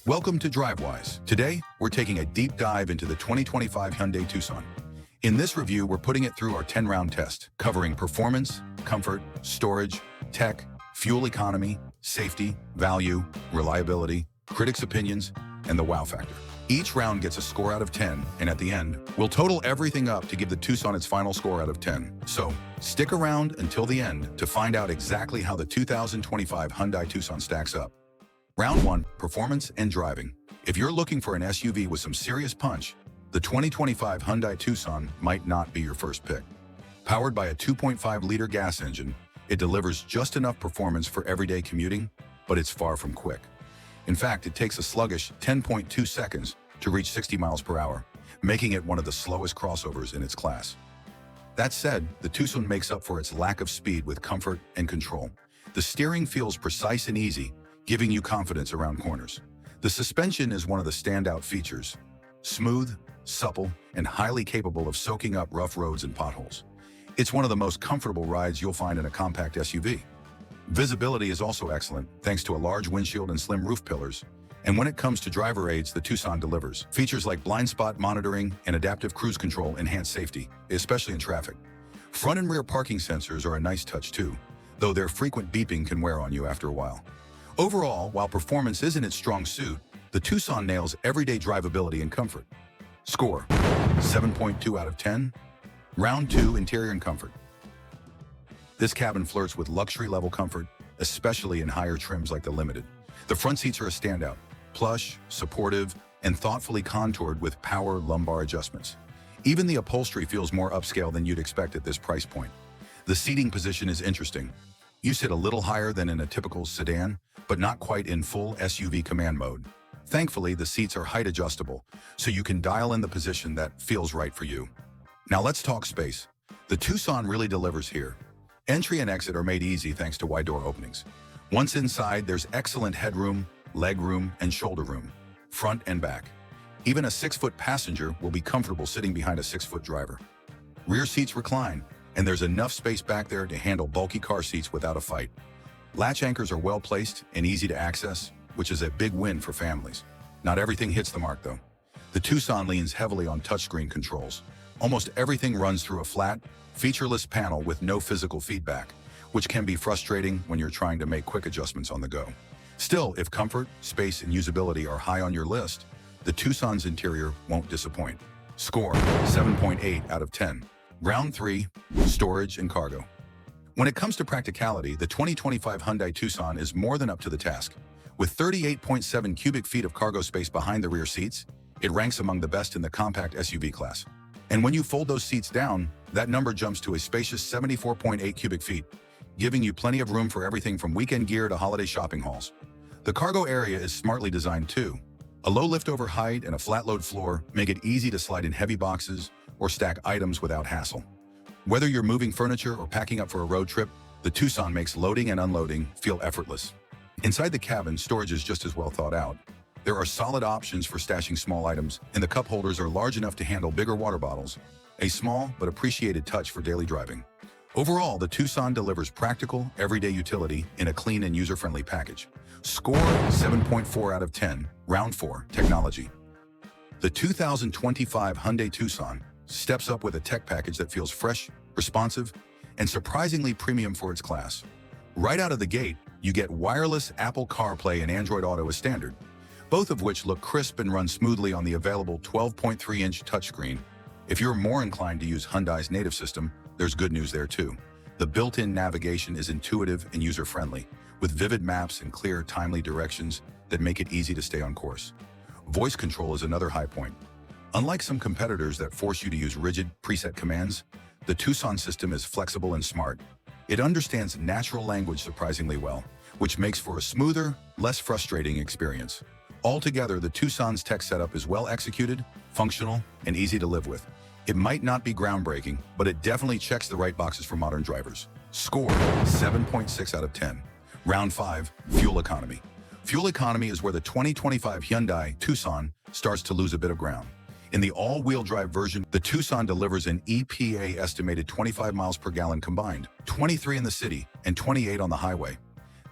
Welcome to DriveWise. Today, we're taking a deep dive into the 2025 Hyundai Tucson. In this review, we're putting it through our 10-round test, covering performance, comfort, storage, tech, fuel economy, safety, value, reliability, critics' opinions, and the wow factor. Each round gets a score out of 10, and at the end, we'll total everything up to give the Tucson its final score out of 10. So, stick around until the end to find out exactly how the 2025 Hyundai Tucson stacks up. Round 1, Performance and Driving. If you're looking for an SUV with some serious punch, the 2025 Hyundai Tucson might not be your first pick. Powered by a 2.5-liter gas engine, it delivers just enough performance for everyday commuting, but it's far from quick. In fact, it takes a sluggish 10.2 seconds to reach 60 miles per hour, making it one of the slowest crossovers in its class. That said, the Tucson makes up for its lack of speed with comfort and control. The steering feels precise and easy, giving you confidence around corners. The suspension is one of the standout features. Smooth, supple, and highly capable of soaking up rough roads and potholes. It's one of the most comfortable rides you'll find in a compact SUV. Visibility is also excellent, thanks to a large windshield and slim roof pillars. And when it comes to driver aids, the Tucson delivers. Features like blind spot monitoring and adaptive cruise control enhance safety, especially in traffic. Front and rear parking sensors are a nice touch too, though their frequent beeping can wear on you after a while. Overall, while performance isn't its strong suit, the Tucson nails everyday drivability and comfort. Score: 7.2 out of 10. Round 2, Interior and Comfort. This cabin flirts with luxury-level comfort, especially in higher trims like the Limited. The front seats are a standout, plush, supportive, and thoughtfully contoured with power lumbar adjustments. Even the upholstery feels more upscale than you'd expect at this price point. The seating position is interesting. You sit a little higher than in a typical sedan, but not quite in full SUV command mode. Thankfully, the seats are height adjustable, so you can dial in the position that feels right for you. Now let's talk space. The Tucson really delivers here. Entry and exit are made easy thanks to wide door openings. Once inside, there's excellent headroom, legroom, and shoulder room, front and back. Even a 6-foot passenger will be comfortable sitting behind a 6-foot driver. Rear seats recline, and there's enough space back there to handle bulky car seats without a fight. Latch anchors are well placed and easy to access, which is a big win for families. Not everything hits the mark though. The Tucson leans heavily on touchscreen controls. Almost everything runs through a flat, featureless panel with no physical feedback, which can be frustrating when you're trying to make quick adjustments on the go. Still, if comfort, space, and usability are high on your list, the Tucson's interior won't disappoint. Score: 7.8 out of 10. Round 3, Storage and Cargo. When it comes to practicality, the 2025 Hyundai Tucson is more than up to the task. With 38.7 cubic feet of cargo space behind the rear seats, it ranks among the best in the compact SUV class. And when you fold those seats down, that number jumps to a spacious 74.8 cubic feet, giving you plenty of room for everything from weekend gear to holiday shopping hauls. The cargo area is smartly designed too. A low liftover height and a flat load floor make it easy to slide in heavy boxes or stack items without hassle. Whether you're moving furniture or packing up for a road trip, the Tucson makes loading and unloading feel effortless. Inside the cabin, storage is just as well thought out. There are solid options for stashing small items, and the cup holders are large enough to handle bigger water bottles, a small but appreciated touch for daily driving. Overall, the Tucson delivers practical, everyday utility in a clean and user-friendly package. Score: 7.4 out of 10. Round 4, Technology. The 2025 Hyundai Tucson steps up with a tech package that feels fresh, responsive, and surprisingly premium for its class. Right out of the gate, you get wireless Apple CarPlay and Android Auto as standard, both of which look crisp and run smoothly on the available 12.3-inch touchscreen. If you're more inclined to use Hyundai's native system, there's good news there too. The built-in navigation is intuitive and user-friendly, with vivid maps and clear, timely directions that make it easy to stay on course. Voice control is another high point. Unlike some competitors that force you to use rigid, preset commands, the Tucson system is flexible and smart. It understands natural language surprisingly well, which makes for a smoother, less frustrating experience. Altogether, the Tucson's tech setup is well executed, functional, and easy to live with. It might not be groundbreaking, but it definitely checks the right boxes for modern drivers. Score: 7.6 out of 10. Round 5, Fuel Economy. Fuel economy is where the 2025 Hyundai Tucson starts to lose a bit of ground. In the all-wheel drive version, the Tucson delivers an EPA estimated 25 miles per gallon combined, 23 in the city and 28 on the highway.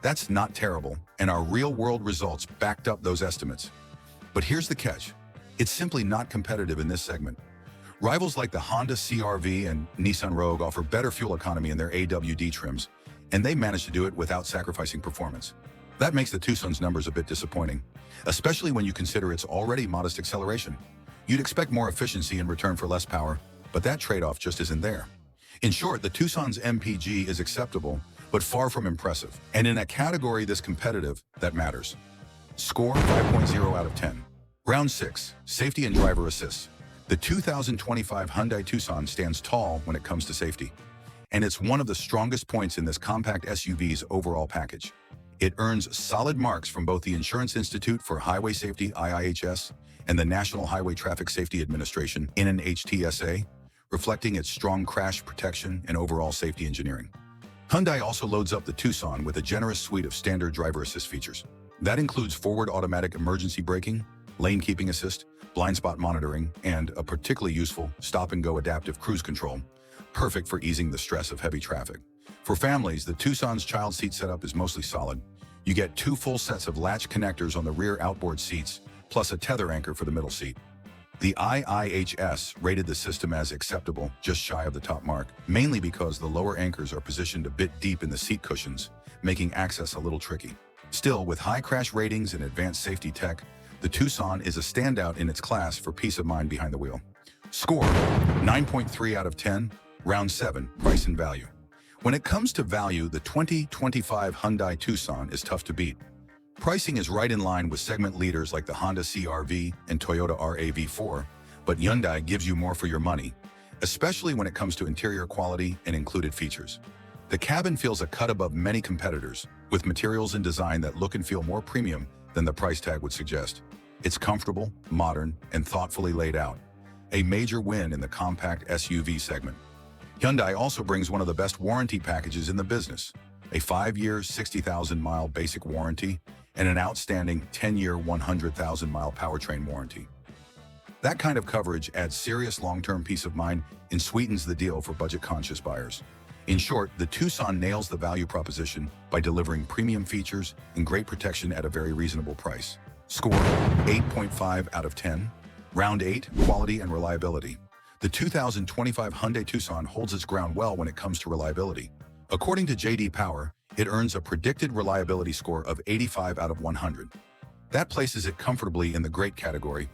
That's not terrible, and our real-world results backed up those estimates. But here's the catch. It's simply not competitive in this segment. Rivals like the Honda CR-V and Nissan Rogue offer better fuel economy in their AWD trims, and they manage to do it without sacrificing performance. That makes the Tucson's numbers a bit disappointing, especially when you consider its already modest acceleration. You'd expect more efficiency in return for less power, but that trade-off just isn't there. In short, the Tucson's MPG is acceptable, but far from impressive. And in a category this competitive, that matters. Score 5.0 out of 10. Round 6, Safety and Driver Assist. The 2025 Hyundai Tucson stands tall when it comes to safety, and it's one of the strongest points in this compact SUV's overall package. It earns solid marks from both the Insurance Institute for Highway Safety (IIHS) and the National Highway Traffic Safety Administration (NHTSA), reflecting its strong crash protection and overall safety engineering. Hyundai also loads up the Tucson with a generous suite of standard driver assist features. That includes forward automatic emergency braking, lane keeping assist, blind spot monitoring, and a particularly useful stop-and-go adaptive cruise control, perfect for easing the stress of heavy traffic. For families, the Tucson's child seat setup is mostly solid. You get 2 full sets of latch connectors on the rear outboard seats, plus a tether anchor for the middle seat. The IIHS rated the system as acceptable, just shy of the top mark, mainly because the lower anchors are positioned a bit deep in the seat cushions, making access a little tricky. Still, with high crash ratings and advanced safety tech, the Tucson is a standout in its class for peace of mind behind the wheel. Score 9.3 out of 10, round 7, price and value. When it comes to value, the 2025 Hyundai Tucson is tough to beat. Pricing is right in line with segment leaders like the Honda CR-V and Toyota RAV4, but Hyundai gives you more for your money, especially when it comes to interior quality and included features. The cabin feels a cut above many competitors, with materials and design that look and feel more premium than the price tag would suggest. It's comfortable, modern, and thoughtfully laid out, a major win in the compact SUV segment. Hyundai also brings one of the best warranty packages in the business, a 5-year, 60,000-mile basic warranty and an outstanding 10-year, 100,000-mile powertrain warranty. That kind of coverage adds serious long-term peace of mind and sweetens the deal for budget-conscious buyers. In short, the Tucson nails the value proposition by delivering premium features and great protection at a very reasonable price. Score 8.5 out of 10. Round 8, Quality and Reliability. The 2025 Hyundai Tucson holds its ground well when it comes to reliability. According to J.D. Power, it earns a predicted reliability score of 85 out of 100. That places it comfortably in the great category,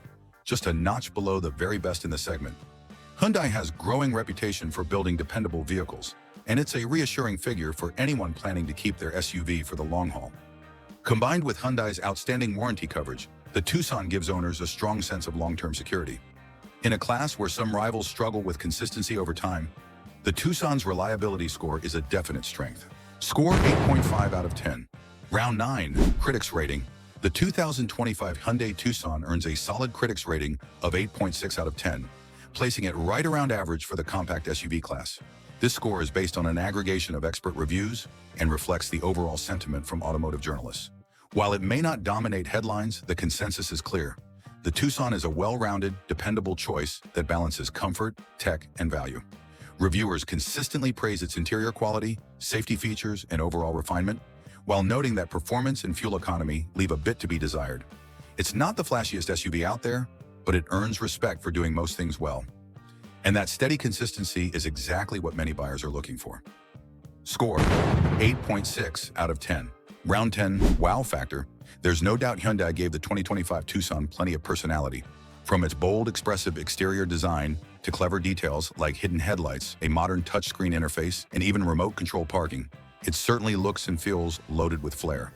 just a notch below the very best in the segment. Hyundai has growing reputation for building dependable vehicles, and it's a reassuring figure for anyone planning to keep their SUV for the long haul. Combined with Hyundai's outstanding warranty coverage, the Tucson gives owners a strong sense of long-term security. In a class where some rivals struggle with consistency over time, the Tucson's reliability score is a definite strength. Score 8.5 out of 10. Round 9, Critics Rating. The 2025 Hyundai Tucson earns a solid Critics rating of 8.6 out of 10, placing it right around average for the compact SUV class. This score is based on an aggregation of expert reviews and reflects the overall sentiment from automotive journalists. While it may not dominate headlines, the consensus is clear. The Tucson is a well-rounded, dependable choice that balances comfort, tech, and value. Reviewers consistently praise its interior quality, safety features, and overall refinement, while noting that performance and fuel economy leave a bit to be desired. It's not the flashiest SUV out there, but it earns respect for doing most things well. And that steady consistency is exactly what many buyers are looking for. Score 8.6 out of 10. Round 10, Wow Factor. There's no doubt Hyundai gave the 2025 Tucson plenty of personality. From its bold, expressive exterior design to clever details like hidden headlights, a modern touchscreen interface, and even remote control parking, it certainly looks and feels loaded with flair.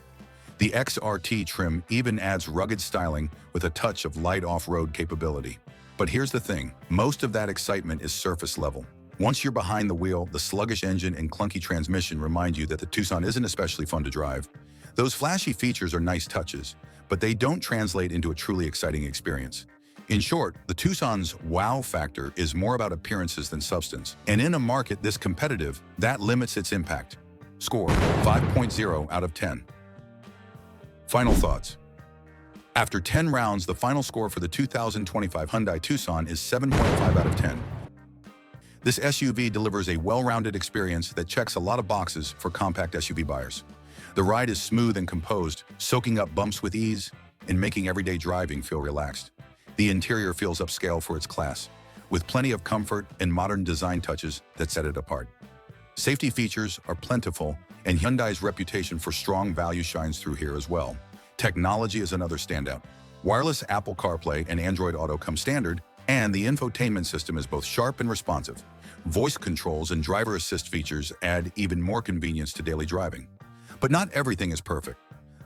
The XRT trim even adds rugged styling with a touch of light off-road capability. But here's the thing, most of that excitement is surface level. Once you're behind the wheel, the sluggish engine and clunky transmission remind you that the Tucson isn't especially fun to drive. Those flashy features are nice touches, but they don't translate into a truly exciting experience. In short, the Tucson's wow factor is more about appearances than substance, and in a market this competitive, that limits its impact. Score 5.0 out of 10. Final thoughts. After 10 rounds, the final score for the 2025 Hyundai Tucson is 7.5 out of 10. This SUV delivers a well-rounded experience that checks a lot of boxes for compact SUV buyers. The ride is smooth and composed, soaking up bumps with ease, and making everyday driving feel relaxed. The interior feels upscale for its class, with plenty of comfort and modern design touches that set it apart. Safety features are plentiful, and Hyundai's reputation for strong value shines through here as well. Technology is another standout. Wireless Apple CarPlay and Android Auto come standard, and the infotainment system is both sharp and responsive. Voice controls and driver assist features add even more convenience to daily driving. But not everything is perfect.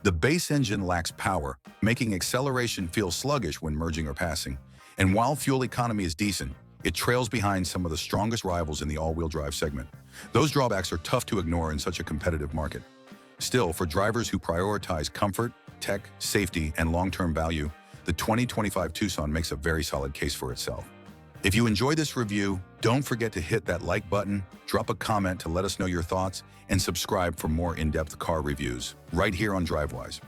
The base engine lacks power, making acceleration feel sluggish when merging or passing. And while fuel economy is decent, it trails behind some of the strongest rivals in the all-wheel drive segment. Those drawbacks are tough to ignore in such a competitive market. Still, for drivers who prioritize comfort, tech, safety, and long-term value, the 2025 Tucson makes a very solid case for itself. If you enjoy this review, don't forget to hit that like button, drop a comment to let us know your thoughts, and subscribe for more in-depth car reviews right here on DriveWise.